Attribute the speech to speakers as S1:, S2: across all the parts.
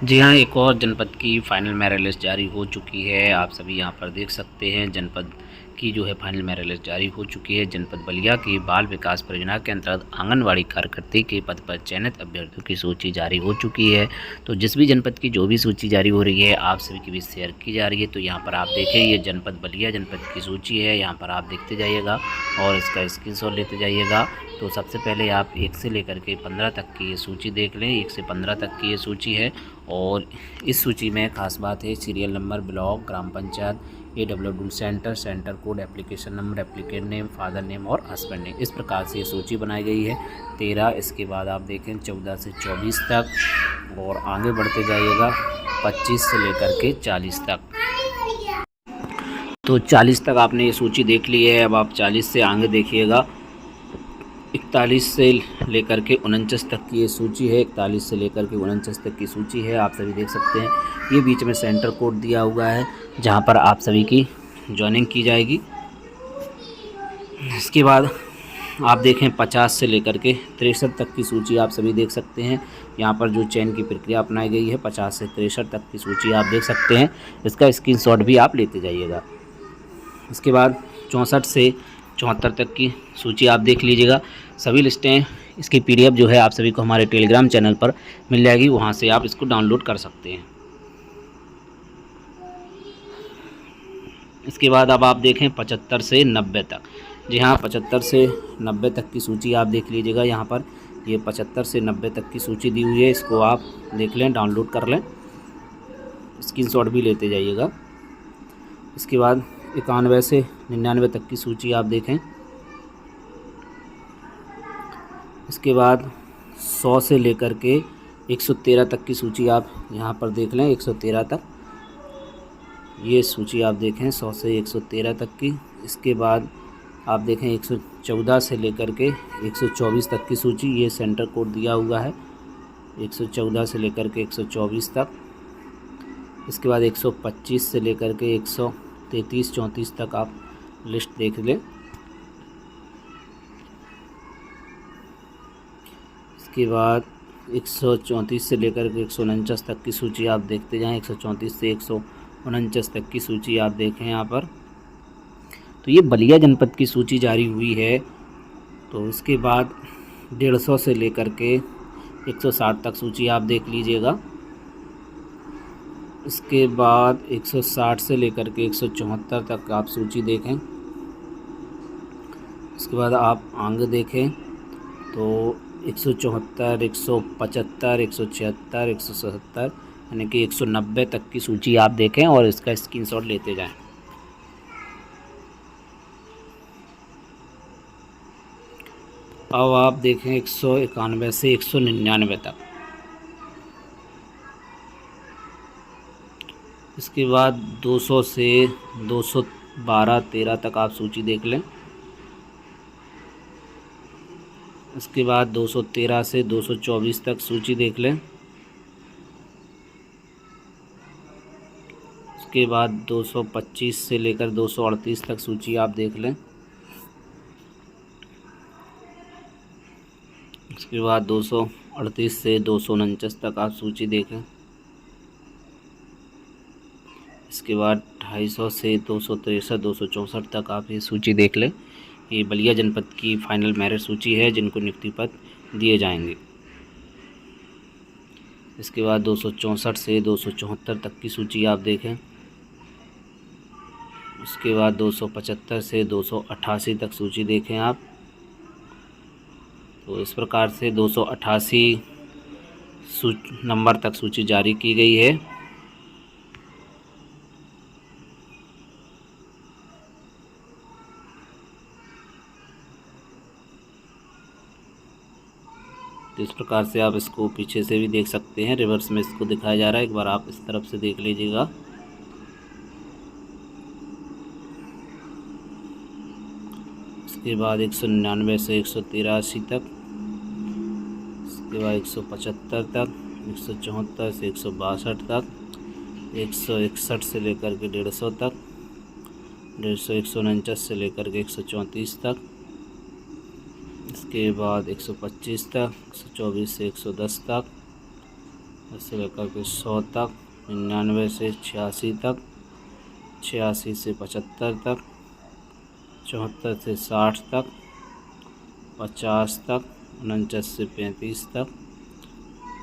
S1: जी हाँ, एक और जनपद की फाइनल मेरिट लिस्ट जारी हो चुकी है। आप सभी यहाँ पर देख सकते हैं जनपद की जो है फाइनल मेरिट लिस्ट जारी हो चुकी है। जनपद बलिया की बाल विकास परियोजना के अंतर्गत आंगनवाड़ी कार्यकर्ती के पद पर चयनित अभ्यर्थियों की सूची जारी हो चुकी है। तो जिस भी जनपद की जो भी सूची जारी हो रही है आप सभी के बीच शेयर की जा रही है। तो यहाँ पर आप देखें, ये जनपद बलिया जनपद की सूची है। यहाँ पर आप देखते जाइएगा और इसका स्क्रीनशॉट लेते जाइएगा। तो सबसे पहले आप 1 से लेकर के 15 तक की ये सूची देख लें। 1 से 15 तक की ये सूची है और इस सूची में खास बात है serial number, block, gram panchayat, AWD centre, centre code, application number, applicant name, father name और हस्बैंड नेम, इस प्रकार से ये सूची बनाई गई है 13। इसके बाद आप देखें 14 से 24 तक और आगे बढ़ते जाइएगा 25 से लेकर के 40 तक। तो 40 तक आपने ये सूची देख ली है। अब आप 40 से आगे देखिएगा 41 से लेकर के 49 तक की ये सूची है। 41 से लेकर के 49 तक की सूची है, आप सभी देख सकते हैं। ये बीच में सेंटर कोड दिया हुआ है जहां पर आप सभी की ज्वाइनिंग की जाएगी। इसके बाद आप देखें 50 से लेकर के 63 तक की सूची आप सभी देख सकते हैं। यहाँ पर जो चयन की प्रक्रिया अपनाई गई है 50 से 63 तक की सूची आप देख सकते हैं। इसका स्क्रीनशॉट भी आप लेते जाइएगा। इसके बाद 64 से 74 तक की सूची आप देख लीजिएगा। सभी लिस्टें इसकी PDF जो है आप सभी को हमारे टेलीग्राम चैनल पर मिल जाएगी, वहाँ से आप इसको डाउनलोड कर सकते हैं। इसके बाद अब आप देखें 75 से 90 तक। जी हाँ, 75 से 90 तक की सूची आप देख लीजिएगा। यहाँ पर ये 75 से 90 तक की सूची दी हुई है, इसको आप देख लें, डाउनलोड कर लें, स्क्रीनशॉट भी लेते जाइएगा। इसके बाद 91 से 99 तक की सूची आप देखें। इसके बाद 100 से लेकर के 113 तक की सूची आप यहाँ पर देख लें। 113 तक ये सूची आप देखें, 100 से 113 तक की। इसके बाद आप देखें 114 से लेकर के 124 तक की सूची, ये सेंटर कोड दिया हुआ है 114 से लेकर के 124 तक। इसके बाद 125 से लेकर के 133-34 तक आप लिस्ट देख लें। इसके बाद 134 से लेकर के 149 तक की सूची आप देखते जाएं। 134 से 149 तक की सूची आप देखें यहाँ पर। तो ये बलिया जनपद की सूची जारी हुई है। तो इसके बाद 150 से लेकर के 160 तक सूची आप देख लीजिएगा। इसके बाद 160 से लेकर के 174 तक आप सूची देखें। इसके बाद आप आगे देखें तो 174, 175, 176, 177 यानी कि 190 तक की सूची आप देखें और इसका स्क्रीनशॉट लेते जाएं। अब आप देखें 191 से 199 तक। इसके बाद 200 से 212-13 तक आप सूची देख लें। इसके बाद 213 से 224 तक सूची देख लें। इसके बाद 225 से लेकर 238 तक सूची आप देख लें। इसके बाद 238 से 249 तक आप सूची देखें। इसके बाद 250 से 263, 264 तक आप ये सूची देख लें। ये बलिया जनपद की फाइनल मेरिट सूची है जिनको नियुक्ति पत्र दिए जाएंगे। इसके बाद 264 से 274 तक की सूची आप देखें। उसके बाद 275 से 288 तक सूची देखें आप। तो इस प्रकार से 288 नंबर तक सूची जारी की गई है। तो इस प्रकार से आप इसको पीछे से भी देख सकते हैं, रिवर्स में इसको दिखाया जा रहा है। एक बार आप इस तरफ से देख लीजिएगा। इसके बाद 199 से 183 तक। इसके बाद 175 तक, 174 से 162 तक, 161 से लेकर के 150 तक, 149 से लेकर के 134 तक। इसके बाद 125 तक, 124 से 110 तक,
S2: से लेकर के 100 तक, 99 से 86 तक, 86 से 75 तक, 74 से 60 तक, 50 तक, 49 से 35 तक,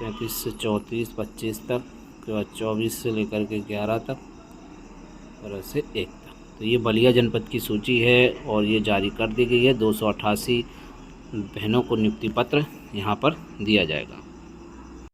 S2: 35 से 34, 25 तक, उसके बाद 24 से लेकर के 11 तक और ऐसे 1 तक। तो ये बलिया जनपद की सूची है और ये जारी कर दी गई है। 288 बहनों को नियुक्ति पत्र यहाँ पर दिया जाएगा।